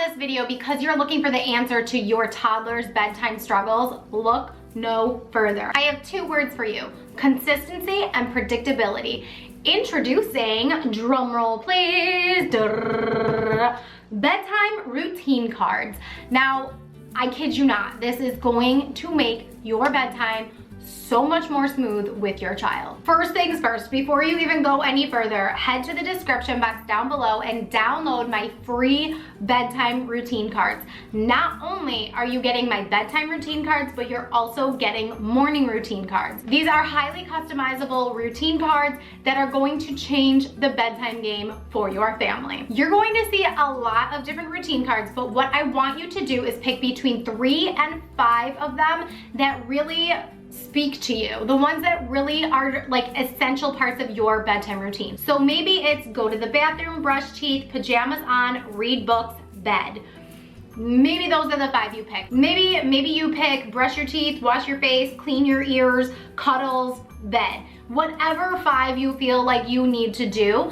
this video because you're looking for the answer to your toddler's bedtime struggles, look no further. I have 2 words for you: consistency and predictability. Introducing, drumroll please, bedtime routine cards. Now, I kid you not, this is going to make your bedtime so much more smooth with your child. First things first, before you even go any further, head to the description box down below and download my free bedtime routine cards. Not only are you getting my bedtime routine cards, but you're also getting morning routine cards. These are highly customizable routine cards that are going to change the bedtime game for your family. You're going to see a lot of different routine cards, but what I want you to do is pick between 3 and 5 of them that really speak to you, the ones that really are like essential parts of your bedtime routine. So maybe it's go to the bathroom, brush teeth, pajamas on, read books, bed. Maybe those are the 5 you pick. Maybe you pick brush your teeth, wash your face, clean your ears, cuddles, bed. Whatever 5 you feel like you need to do,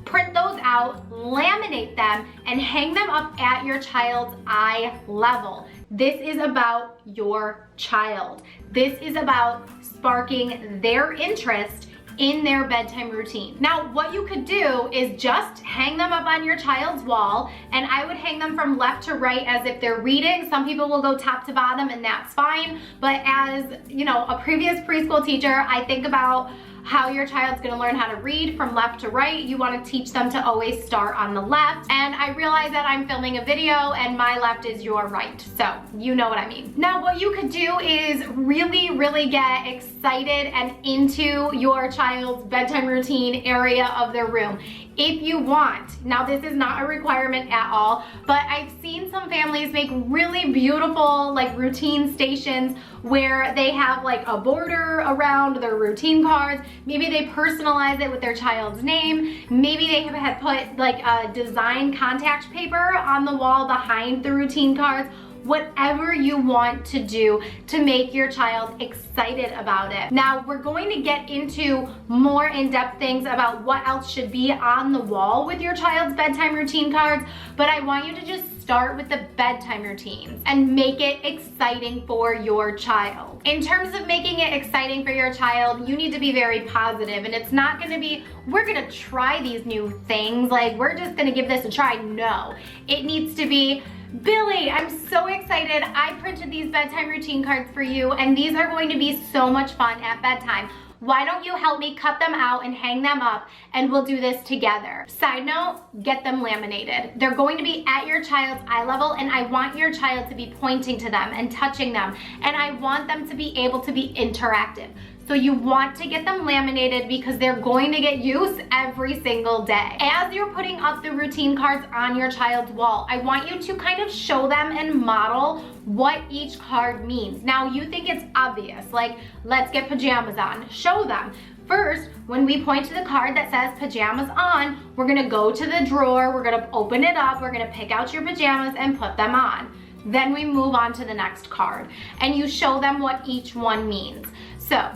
print those out, laminate them, and hang them up at your child's eye level. This is about your child. This is about sparking their interest in their bedtime routine. Now, what you could do is just hang them up on your child's wall, and I would hang them from left to right as if they're reading. Some people will go top to bottom, and that's fine. But as, you know, a previous preschool teacher, I think about how your child's gonna learn how to read from left to right. You wanna teach them to always start on the left. And I realize that I'm filming a video and my left is your right. So you know what I mean. Now what you could do is really get excited and into your child's bedtime routine area of their room. If you want. Now this is not a requirement at all, but I've seen some families make really beautiful like routine stations where they have like a border around their routine cards. Maybe they personalize it with their child's name. Maybe they have put like a design contact paper on the wall behind the routine cards. Whatever you want to do to make your child excited about it. Now, we're going to get into more in-depth things about what else should be on the wall with your child's bedtime routine cards, but I want you to just start with the bedtime routines and make it exciting for your child. In terms of making it exciting for your child, you need to be very positive, and it's not gonna be, we're gonna try these new things, like we're just gonna give this a try. No, it needs to be, Billy, I'm so excited. I printed these bedtime routine cards for you, and these are going to be so much fun at bedtime. Why don't you help me cut them out and hang them up, and we'll do this together. Side note, get them laminated. They're going to be at your child's eye level, and I want your child to be pointing to them and touching them, and I want them to be able to be interactive. So you want to get them laminated because they're going to get use every single day. As you're putting up the routine cards on your child's wall, I want you to kind of show them and model what each card means. Now you think it's obvious, like let's get pajamas on. Show them. First, when we point to the card that says pajamas on, we're gonna go to the drawer, we're gonna open it up, we're gonna pick out your pajamas and put them on. Then we move on to the next card and you show them what each one means. So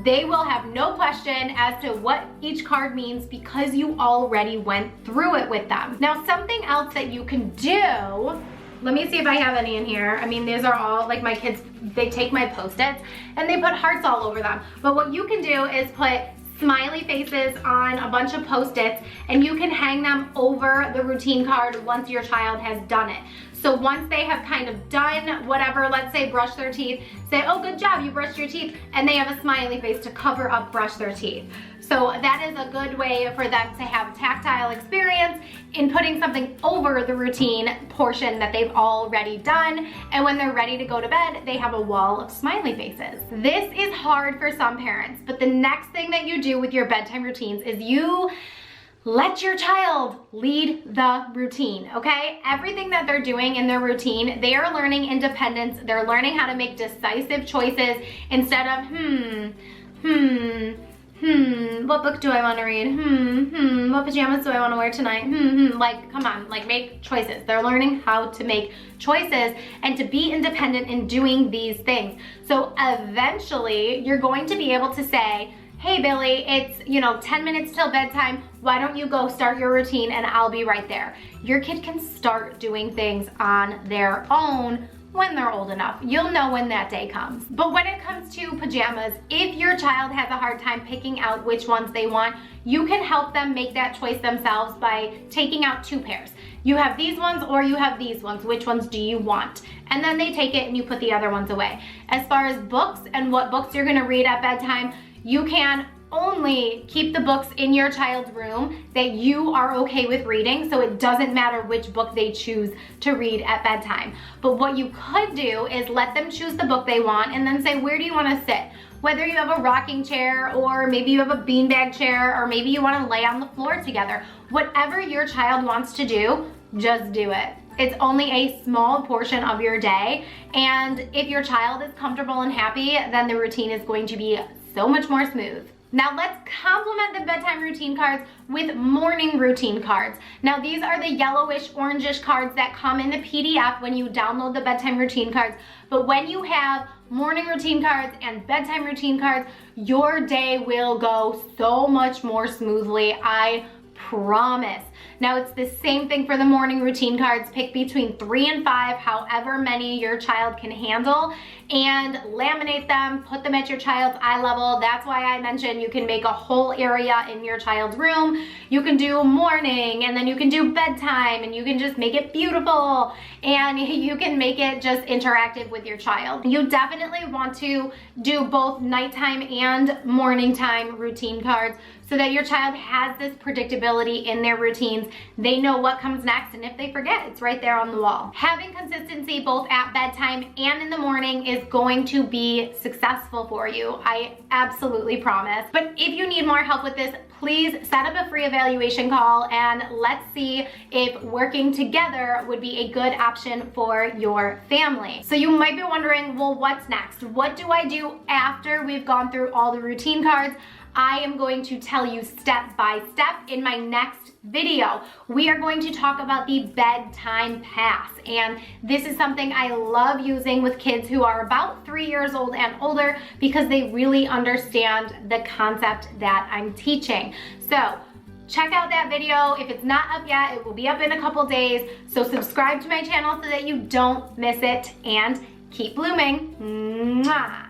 they will have no question as to what each card means because you already went through it with them. Now, something else that you can do, let me see if I have any in here. I mean, these are all, like my kids, they take my Post-its and they put hearts all over them. But what you can do is put smiley faces on a bunch of Post-its, and you can hang them over the routine card once your child has done it. So once they have kind of done whatever, let's say brush their teeth, say, oh, good job, you brushed your teeth, and they have a smiley face to cover up brush their teeth. So that is a good way for them to have a tactile experience in putting something over the routine portion that they've already done. And when they're ready to go to bed, they have a wall of smiley faces. This is hard for some parents, but the next thing that you do with your bedtime routines is you let your child lead the routine, okay? Everything that they're doing in their routine, they are learning independence. They're learning how to make decisive choices instead of, what book do I want to read? What pajamas do I want to wear tonight? Like, come on, like make choices. They're learning how to make choices and to be independent in doing these things. So eventually you're going to be able to say, hey Billy, it's 10 minutes till bedtime, why don't you go start your routine and I'll be right there. Your kid can start doing things on their own when they're old enough. You'll know when that day comes. But when it comes to pajamas, if your child has a hard time picking out which ones they want, you can help them make that choice themselves by taking out 2 pairs. You have these ones or you have these ones. Which ones do you want? And then they take it and you put the other ones away. As far as books and what books you're gonna read at bedtime, you can only keep the books in your child's room that you are okay with reading, so it doesn't matter which book they choose to read at bedtime. But what you could do is let them choose the book they want and then say, where do you want to sit? Whether you have a rocking chair or maybe you have a beanbag chair or maybe you want to lay on the floor together. Whatever your child wants to do, just do it. It's only a small portion of your day, and if your child is comfortable and happy, then the routine is going to be so much more smooth. Now let's complement the bedtime routine cards with morning routine cards. Now these are the yellowish, orangish cards that come in the PDF when you download the bedtime routine cards. But when you have morning routine cards and bedtime routine cards, your day will go so much more smoothly, I promise. Now it's the same thing for the morning routine cards. Pick between 3 and 5, however many your child can handle, and laminate them, put them at your child's eye level. That's why I mentioned you can make a whole area in your child's room. You can do morning, and then you can do bedtime, and you can just make it beautiful, and you can make it just interactive with your child. You definitely want to do both nighttime and morning time routine cards so that your child has this predictability in their routines. They know what comes next, and if they forget, it's right there on the wall. Having consistency both at bedtime and in the morning is going to be successful for you. I absolutely promise. But if you need more help with this, please set up a free evaluation call and let's see if working together would be a good option for your family. So you might be wondering, well, what's next? What do I do after we've gone through all the routine cards? I am going to tell you step by step in my next video. We are going to talk about the bedtime pass, and this is something I love using with kids who are about 3 years old and older because they really understand the concept that I'm teaching. So check out that video. If it's not up yet, it will be up in a couple days. So subscribe to my channel so that you don't miss it, and keep blooming. Mwah.